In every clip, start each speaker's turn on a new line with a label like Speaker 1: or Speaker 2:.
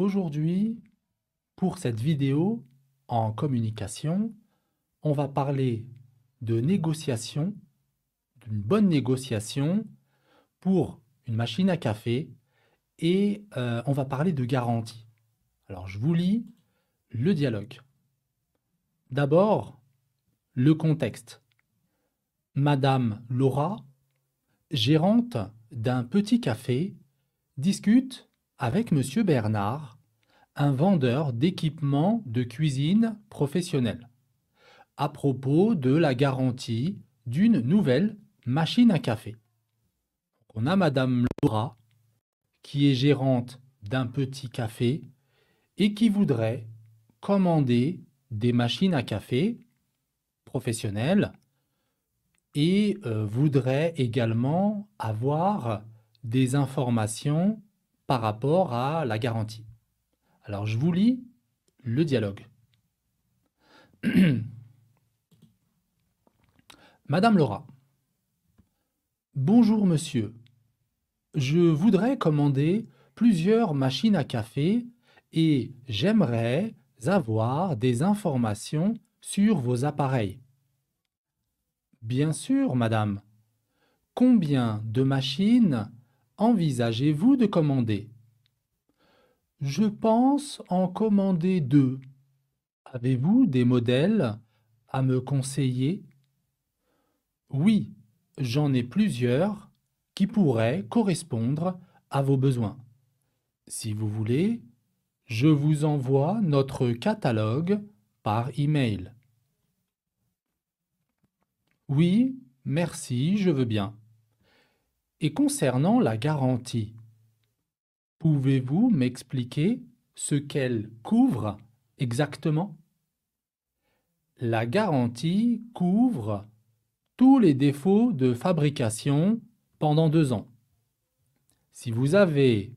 Speaker 1: Aujourd'hui, pour cette vidéo en communication, on va parler de négociation, d'une bonne négociation pour une machine à café et on va parler de garantie. Alors, je vous lis le dialogue. D'abord, le contexte. Madame Laura, gérante d'un petit café, discute avec Monsieur Bernard, un vendeur d'équipements de cuisine professionnelle, à propos de la garantie d'une nouvelle machine à café. On a Madame Laura, qui est gérante d'un petit café et qui voudrait commander des machines à café professionnelles et voudrait également avoir des informations par rapport à la garantie. Alors, je vous lis le dialogue. Madame Laura. Bonjour monsieur. Je voudrais commander plusieurs machines à café et j'aimerais avoir des informations sur vos appareils. Bien sûr, madame. Combien de machines envisagez-vous de commander? Je pense en commander 2. Avez-vous des modèles à me conseiller? Oui, j'en ai plusieurs qui pourraient correspondre à vos besoins. Si vous voulez, je vous envoie notre catalogue par email. Oui, merci, je veux bien. Et concernant la garantie, pouvez-vous m'expliquer ce qu'elle couvre exactement? La garantie couvre tous les défauts de fabrication pendant 2 ans. Si vous avez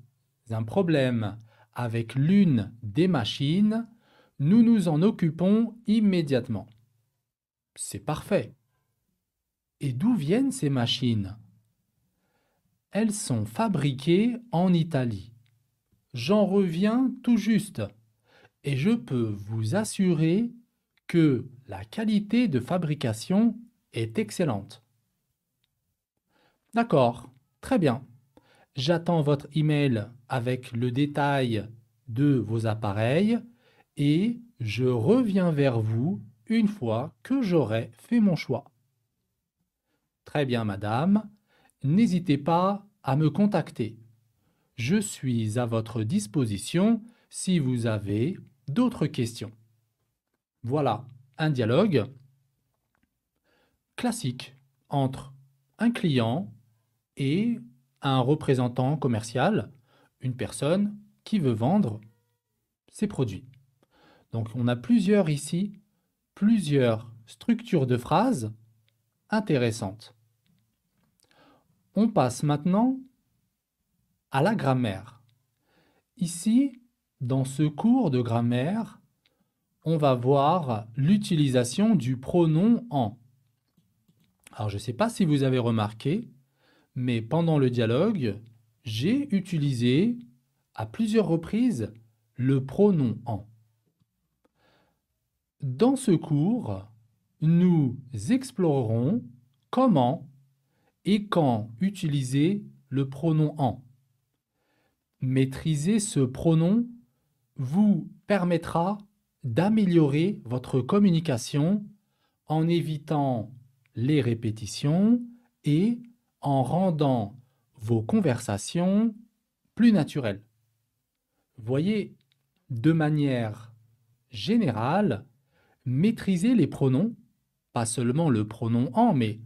Speaker 1: un problème avec l'une des machines, nous nous en occupons immédiatement. C'est parfait. Et d'où viennent ces machines? Elles sont fabriquées en Italie. J'en reviens tout juste et je peux vous assurer que la qualité de fabrication est excellente. D'accord, très bien. J'attends votre email avec le détail de vos appareils et je reviens vers vous une fois que j'aurai fait mon choix. Très bien, madame. N'hésitez pas à me contacter. Je suis à votre disposition si vous avez d'autres questions. Voilà un dialogue classique entre un client et un représentant commercial, une personne qui veut vendre ses produits. Donc on a plusieurs structures de phrases intéressantes. On passe maintenant à la grammaire. Ici, dans ce cours de grammaire, on va voir l'utilisation du pronom en. Alors je ne sais pas si vous avez remarqué, mais pendant le dialogue, j'ai utilisé à plusieurs reprises le pronom en. Dans ce cours, nous explorerons comment et quand utiliser le pronom en. Maîtriser ce pronom vous permettra d'améliorer votre communication en évitant les répétitions et en rendant vos conversations plus naturelles. Voyez, de manière générale, maîtriser les pronoms, pas seulement le pronom en, mais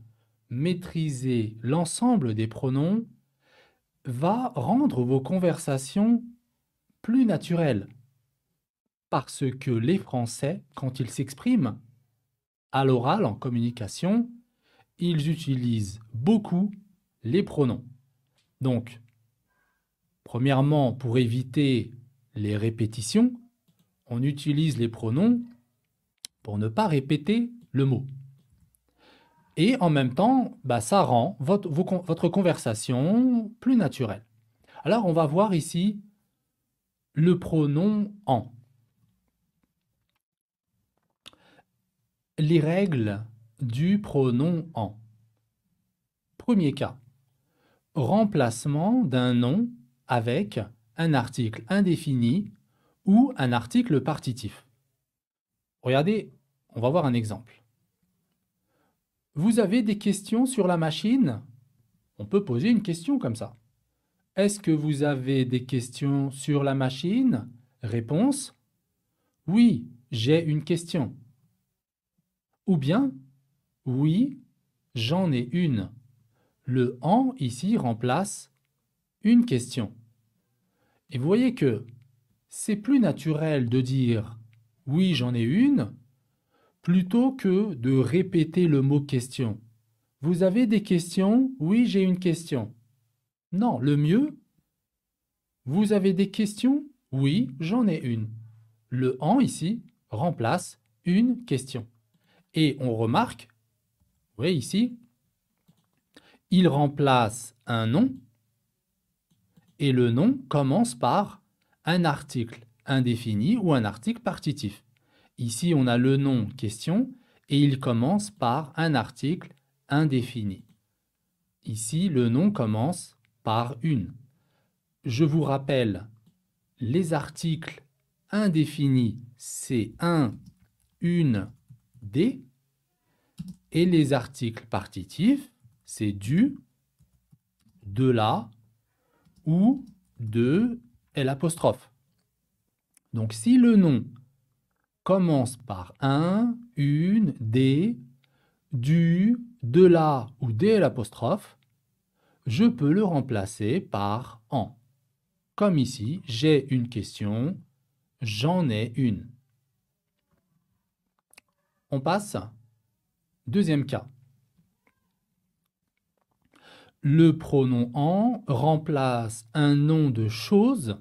Speaker 1: maîtriser l'ensemble des pronoms va rendre vos conversations plus naturelles. Parce que les Français, quand ils s'expriment à l'oral en communication, ils utilisent beaucoup les pronoms. Donc, premièrement, pour éviter les répétitions, on utilise les pronoms pour ne pas répéter le mot. Et en même temps, ça rend votre conversation plus naturelle. Alors, on va voir ici Le pronom en. Les règles du pronom en. Premier cas. Remplacement d'un nom avec un article indéfini ou un article partitif. Regardez, on va voir un exemple. Vous avez des questions sur la machine? On peut poser une question comme ça. Est-ce que vous avez des questions sur la machine? Réponse: oui, j'ai une question. Ou bien, oui, j'en ai une. Le « en » ici remplace une question. Et vous voyez que c'est plus naturel de dire « oui, j'en ai une » plutôt que de répéter le mot « question ». Vous avez des questions? Oui, j'ai une question. Non, le mieux, vous avez des questions? Oui, j'en ai une. Le « en » ici remplace une question. Et on remarque, vous voyez ici, il remplace un nom et le nom commence par un article indéfini ou un article partitif. Ici, on a le nom question et il commence par un article indéfini. Ici, le nom commence par une. Je vous rappelle, les articles indéfinis, c'est un, une, des. Et les articles partitifs, c'est du, de la ou de l'apostrophe. Donc, si le nom commence par un, une, des, du, de la ou des l'apostrophe, je peux le remplacer par en. Comme ici, j'ai une question, j'en ai une. On passe. Deuxième cas. Le pronom en remplace un nom de chose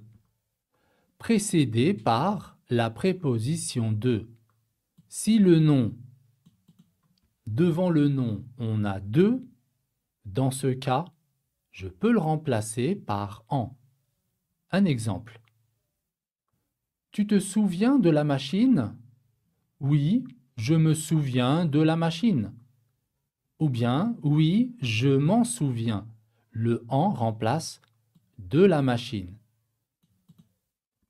Speaker 1: précédé par la préposition de. Si le nom, devant le nom, on a de, dans ce cas, je peux le remplacer par en. Un exemple. Tu te souviens de la machine? Oui, je me souviens de la machine. Ou bien, oui, je m'en souviens. Le en remplace de la machine.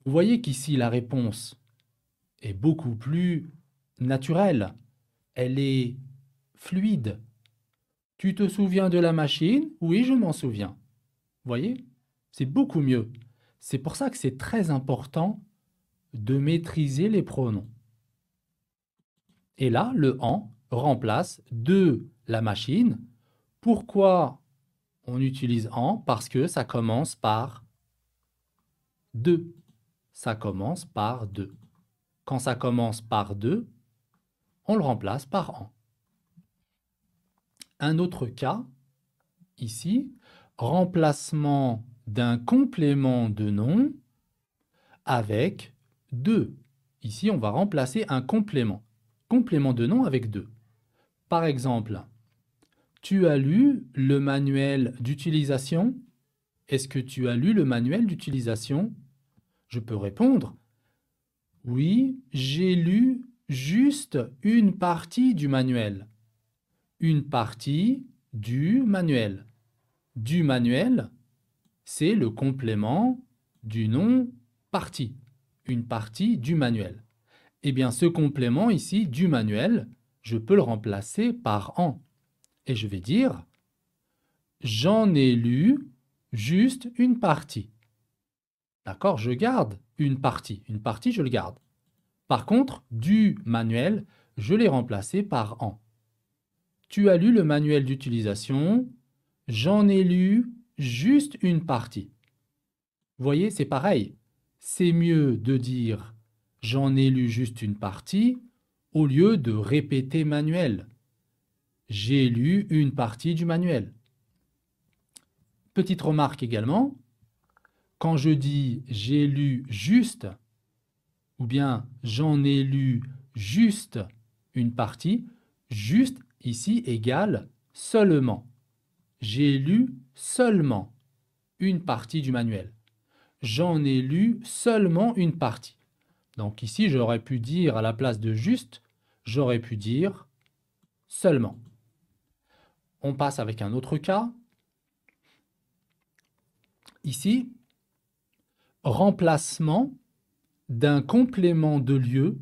Speaker 1: Vous voyez qu'ici, la réponse est beaucoup plus naturelle. Elle est fluide. Tu te souviens de la machine? Oui, je m'en souviens. Vous voyez? C'est beaucoup mieux. C'est pour ça que c'est très important de maîtriser les pronoms. Et là, le « en » remplace de la machine. Pourquoi on utilise « en » ? Parce que ça commence par « de ». Ça commence par « de ». Quand ça commence par « de », on le remplace par « en ». Un autre cas, ici, remplacement d'un complément de nom avec « de ». Ici, on va remplacer un complément. Complément de nom avec « de ». Par exemple, tu as lu le manuel d'utilisation? Est-ce que tu as lu le manuel d'utilisation? Je peux répondre, oui, j'ai lu juste une partie du manuel. Une partie du manuel. Du manuel, c'est le complément du nom partie. Une partie du manuel. Eh bien, ce complément ici, du manuel, je peux le remplacer par en. Et je vais dire, j'en ai lu juste une partie. D'accord? Je garde une partie. Une partie, je le garde. Par contre, du manuel, je l'ai remplacé par en. Tu as lu le manuel d'utilisation. J'en ai lu juste une partie. Vous voyez, c'est pareil. C'est mieux de dire j'en ai lu juste une partie au lieu de répéter manuel. J'ai lu une partie du manuel. Petite remarque également, quand je dis j'ai lu juste ou bien j'en ai lu juste une partie, juste ici égale seulement. J'ai lu seulement une partie du manuel. j'en ai lu seulement une partie. Donc ici, j'aurais pu dire à la place de juste, j'aurais pu dire seulement. On passe avec un autre cas. Ici, remplacement d'un complément de lieu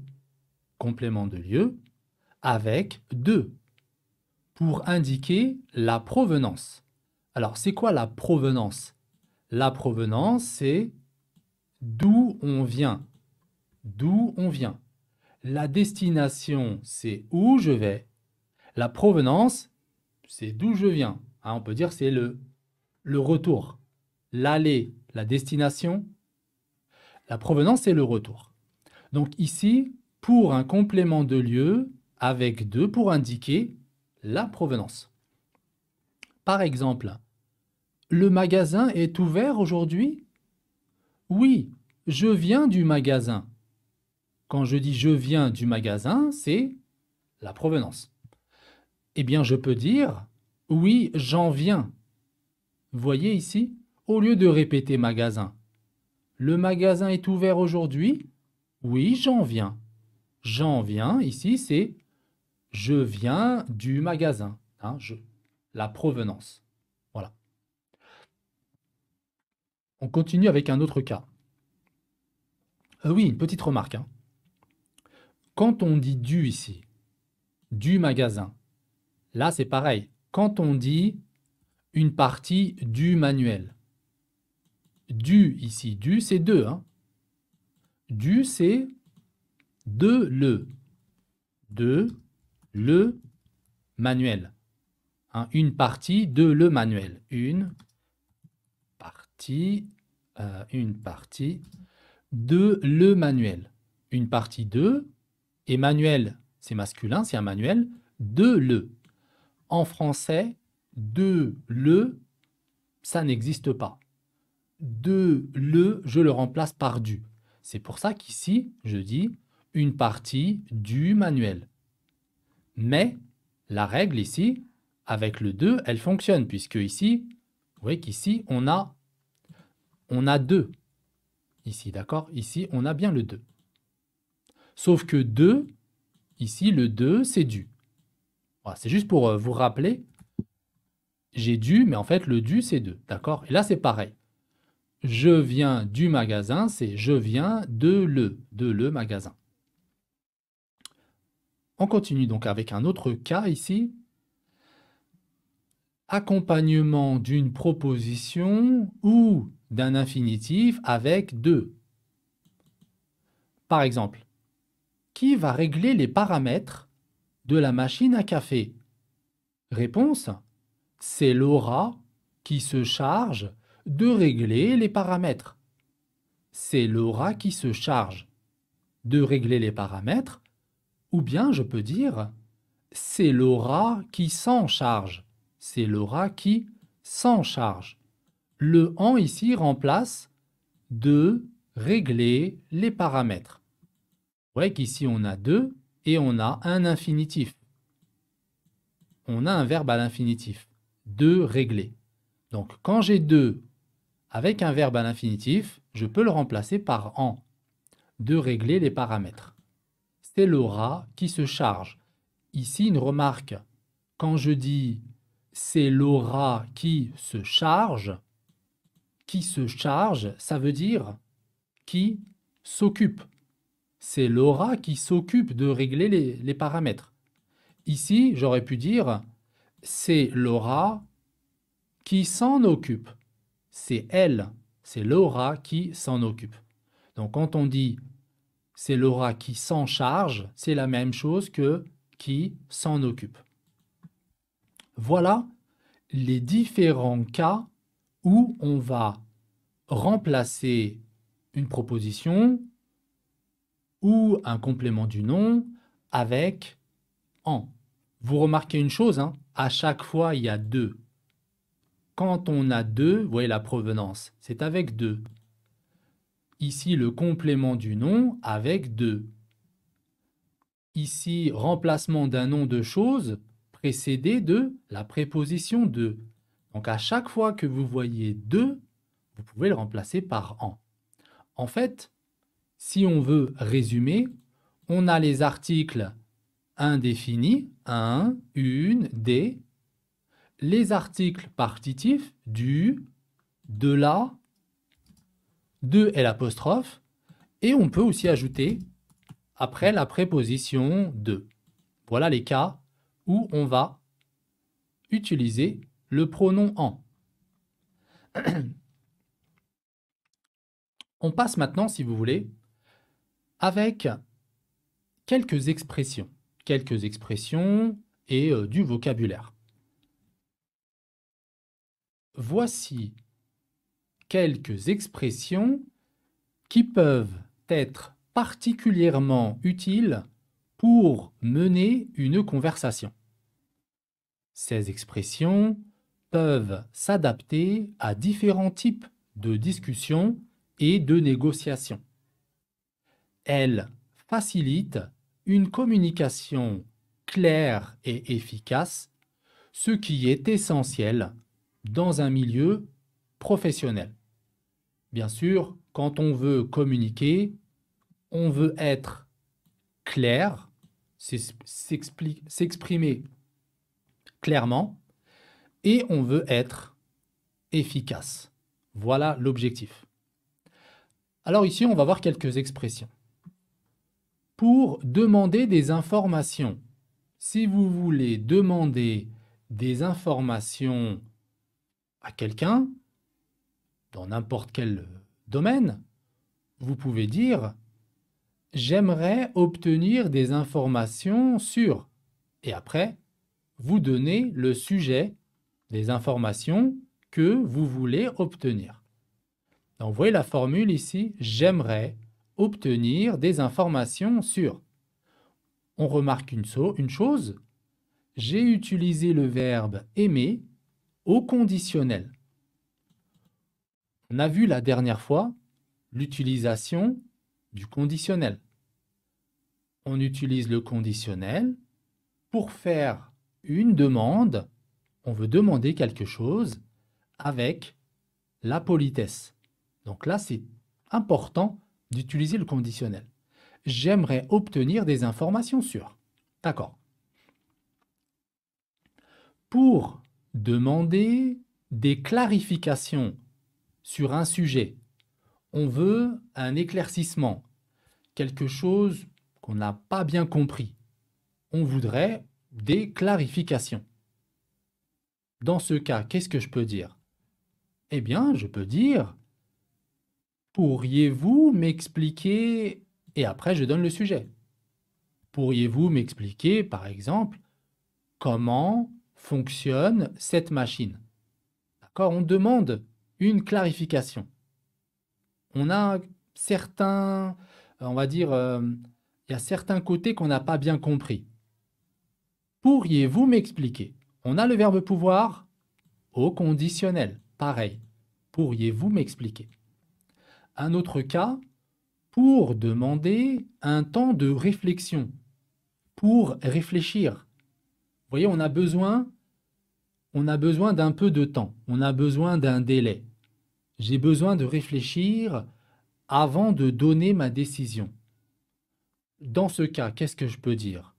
Speaker 1: avec de pour indiquer la provenance. Alors, c'est quoi la provenance? La provenance, c'est d'où on vient. D'où on vient. La destination, c'est où je vais. La provenance, c'est d'où je viens. Hein, on peut dire c'est le retour. L'aller, la destination. La provenance, c'est le retour. Donc ici, pour un complément de lieu, avec de pour indiquer la provenance. Par exemple, le magasin est ouvert aujourd'hui? Oui, je viens du magasin. Quand je dis je viens du magasin, c'est la provenance. Eh bien, je peux dire oui, j'en viens. Voyez ici, au lieu de répéter magasin, le magasin est ouvert aujourd'hui? Oui, j'en viens. J'en viens, ici, c'est je viens du magasin. Hein, la provenance. Voilà. On continue avec un autre cas. Oui, une petite remarque. Hein. Quand on dit du ici, du magasin, là c'est pareil. Quand on dit une partie du manuel, du ici, du c'est de. Hein. Du c'est de le manuel. Hein, une partie de le manuel. Une partie de le manuel. Une partie de, et manuel, c'est masculin, c'est un manuel, de le. En français, de le, ça n'existe pas. De le, je le remplace par du. C'est pour ça qu'ici, je dis une partie du manuel. Mais la règle ici, avec le de, elle fonctionne, puisque ici, vous voyez qu'ici, on a deux. Ici, d'accord? Ici, on a bien le de. Sauf que de, ici, le de, c'est du. Voilà, c'est juste pour vous rappeler, j'ai du, mais en fait, le du, c'est de. D'accord? Et là, c'est pareil. Je viens du magasin, c'est je viens de le magasin. On continue donc avec un autre cas ici. Accompagnement d'une proposition ou d'un infinitif avec de. Par exemple, qui va régler les paramètres de la machine à café? Réponse, c'est Laura qui se charge de régler les paramètres. C'est Laura qui se charge de régler les paramètres, ou bien je peux dire, c'est Laura qui s'en charge. C'est Laura qui s'en charge. Le « en » ici remplace de régler les paramètres. Vous voyez qu'ici on a deux et on a un infinitif. On a un verbe à l'infinitif. De régler. Donc quand j'ai de avec un verbe à l'infinitif, je peux le remplacer par en. De régler les paramètres. C'est Laura qui se charge. Ici une remarque. Quand je dis c'est Laura qui se charge, ça veut dire qui s'occupe. C'est Laura qui s'occupe de régler les paramètres. Ici, j'aurais pu dire c'est Laura qui s'en occupe. C'est elle, c'est Laura qui s'en occupe. Donc quand on dit c'est Laura qui s'en charge, c'est la même chose que qui s'en occupe. Voilà les différents cas où on va remplacer une proposition ou un complément du nom avec en. Vous remarquez une chose, hein, à chaque fois il y a deux. Quand on a deux, vous voyez la provenance, c'est avec deux. Ici, le complément du nom avec de. Ici, remplacement d'un nom de chose précédé de la préposition de. Donc, à chaque fois que vous voyez de, vous pouvez le remplacer par en. En fait, si on veut résumer, on a les articles indéfinis, un, une, des, les articles partitifs, du, de la, de et l'apostrophe, et on peut aussi ajouter après la préposition de. Voilà les cas où on va utiliser le pronom en. On passe maintenant, si vous voulez, avec quelques expressions et du vocabulaire. Voici quelques expressions qui peuvent être particulièrement utiles pour mener une conversation. Ces expressions peuvent s'adapter à différents types de discussions et de négociations. Elles facilitent une communication claire et efficace, ce qui est essentiel dans un milieu professionnel. Bien sûr, quand on veut communiquer, on veut être clair, s'exprimer clairement, et on veut être efficace. Voilà l'objectif. Alors ici, on va voir quelques expressions. Pour demander des informations, si vous voulez demander des informations à quelqu'un, dans n'importe quel domaine, vous pouvez dire « J'aimerais obtenir des informations sur… » et après, vous donnez le sujet des informations que vous voulez obtenir. Donc, vous voyez la formule ici « J'aimerais obtenir des informations sur… » On remarque une chose, j'ai utilisé le verbe « aimer » au conditionnel. On a vu la dernière fois l'utilisation du conditionnel. On utilise le conditionnel pour faire une demande. On veut demander quelque chose avec la politesse. Donc là, c'est important d'utiliser le conditionnel. J'aimerais obtenir des informations sur. D'accord. Pour demander des clarifications sur un sujet, on veut un éclaircissement, quelque chose qu'on n'a pas bien compris. On voudrait des clarifications. Dans ce cas, qu'est-ce que je peux dire? Eh bien, je peux dire « Pourriez-vous m'expliquer ?» et après, je donne le sujet. Pourriez-vous m'expliquer, par exemple, comment fonctionne cette machine? D'accord, on demande une clarification. On a certains, on va dire, il y a certains côtés qu'on n'a pas bien compris. Pourriez-vous m'expliquer? On a le verbe pouvoir au conditionnel. Pareil. Pourriez-vous m'expliquer? Un autre cas, pour demander un temps de réflexion, pour réfléchir. Vous voyez, on a besoin d'un peu de temps, on a besoin d'un délai. J'ai besoin de réfléchir avant de donner ma décision. Dans ce cas, qu'est-ce que je peux dire?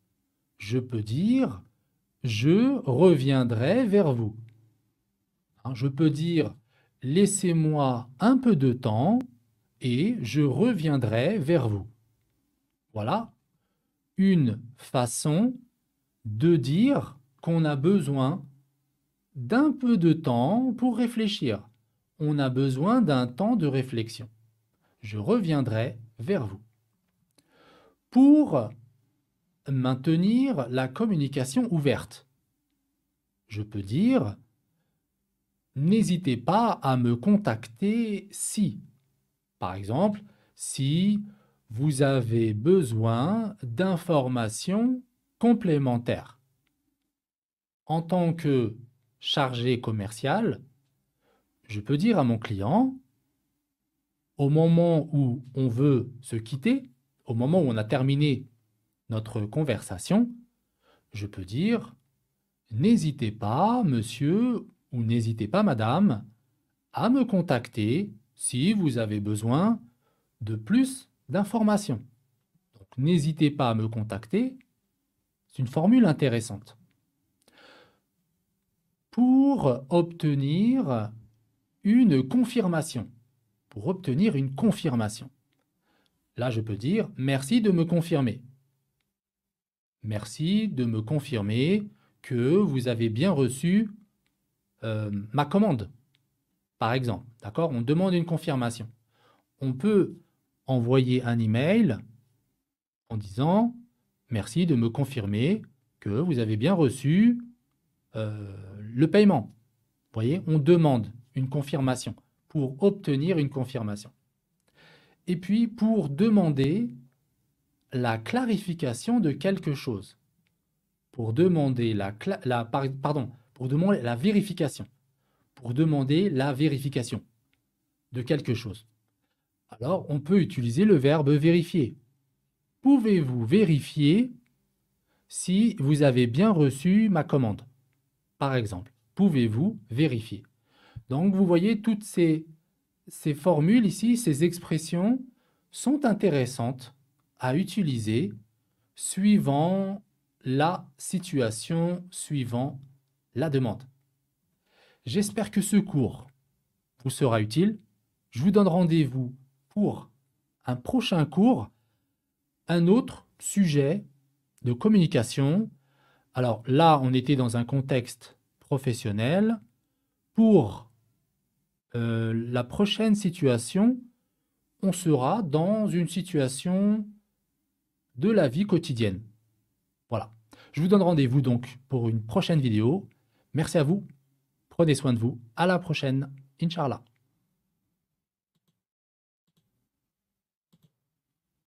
Speaker 1: Je peux dire « Je reviendrai vers vous ». Je peux dire « Laissez-moi un peu de temps et je reviendrai vers vous ». Voilà une façon de dire qu'on a besoin d'un peu de temps pour réfléchir. On a besoin d'un temps de réflexion. Je reviendrai vers vous. Pour maintenir la communication ouverte, je peux dire « N'hésitez pas à me contacter si… » Par exemple, si vous avez besoin d'informations complémentaires. En tant que chargé commercial, je peux dire à mon client, au moment où on veut se quitter, au moment où on a terminé notre conversation, je peux dire « N'hésitez pas, monsieur, ou n'hésitez pas, madame, à me contacter si vous avez besoin de plus d'informations. Donc, n'hésitez pas à me contacter. C'est une formule intéressante. Pour obtenir une confirmation. Pour obtenir une confirmation. Là, je peux dire « Merci de me confirmer ». Merci de me confirmer que vous avez bien reçu ma commande, par exemple. D'accord? On demande une confirmation. On peut envoyer un email en disant « Merci de me confirmer que vous avez bien reçu le paiement ». Vous voyez, on demande une confirmation pour obtenir une confirmation. Et puis, pour demander la clarification de quelque chose. Pour demander pour demander la vérification. Pour demander la vérification de quelque chose. Alors, on peut utiliser le verbe vérifier. Pouvez-vous vérifier si vous avez bien reçu ma commande? Par exemple, pouvez-vous vérifier? Donc, vous voyez, toutes ces formules ici, ces expressions sont intéressantes à utiliser suivant la situation, suivant la demande. J'espère que ce cours vous sera utile. Je vous donne rendez-vous pour un prochain cours, un autre sujet de communication. Alors là, on était dans un contexte professionnel. Pour la prochaine situation, on sera dans une situation de la vie quotidienne. Voilà. Je vous donne rendez-vous donc pour une prochaine vidéo. Merci à vous. Prenez soin de vous. À la prochaine. Inch'Allah.